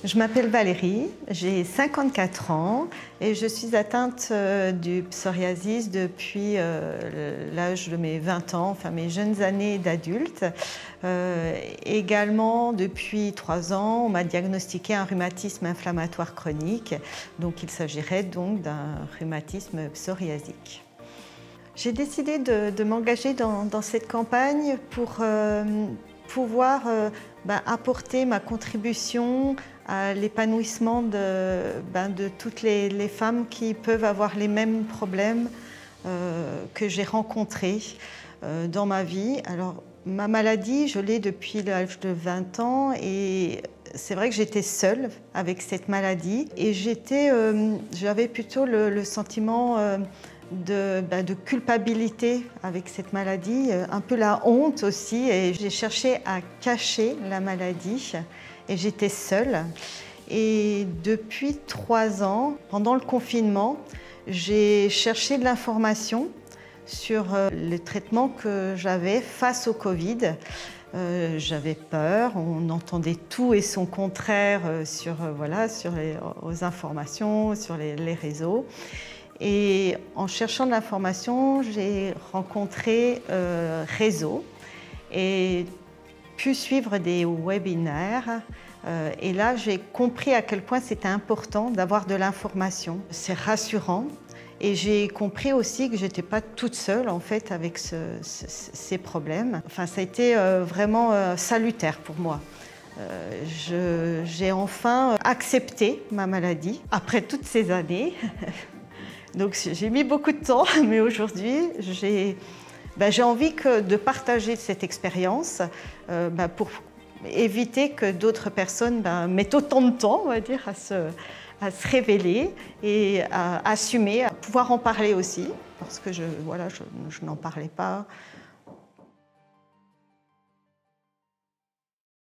Je m'appelle Valérie, j'ai 54 ans et je suis atteinte du psoriasis depuis l'âge de mes 20 ans, enfin mes jeunes années d'adulte. Également, depuis 3 ans, on m'a diagnostiqué un rhumatisme inflammatoire chronique, donc il s'agirait donc d'un rhumatisme psoriasique. J'ai décidé de m'engager dans cette campagne pour pouvoir apporter ma contribution à l'épanouissement de toutes les femmes qui peuvent avoir les mêmes problèmes que j'ai rencontrés dans ma vie. Alors, ma maladie, je l'ai depuis l'âge de 20 ans et c'est vrai que j'étais seule avec cette maladie et j'avais plutôt le sentiment de culpabilité avec cette maladie, un peu la honte aussi, et j'ai cherché à cacher la maladie et j'étais seule. Et depuis 3 ans, pendant le confinement, j'ai cherché de l'information sur le traitement que j'avais face au Covid. J'avais peur, on entendait tout et son contraire aux informations, sur les réseaux. Et en cherchant de l'information, j'ai rencontré Réseau et pu suivre des webinaires. Et là, j'ai compris à quel point c'était important d'avoir de l'information. C'est rassurant. Et j'ai compris aussi que je n'étais pas toute seule en fait avec ces problèmes. Enfin, ça a été vraiment salutaire pour moi. J'ai enfin accepté ma maladie après toutes ces années. Donc j'ai mis beaucoup de temps, mais aujourd'hui j'ai envie de partager cette expérience pour éviter que d'autres personnes mettent autant de temps, on va dire, à se révéler et à assumer, à pouvoir en parler aussi, parce que je n'en parlais pas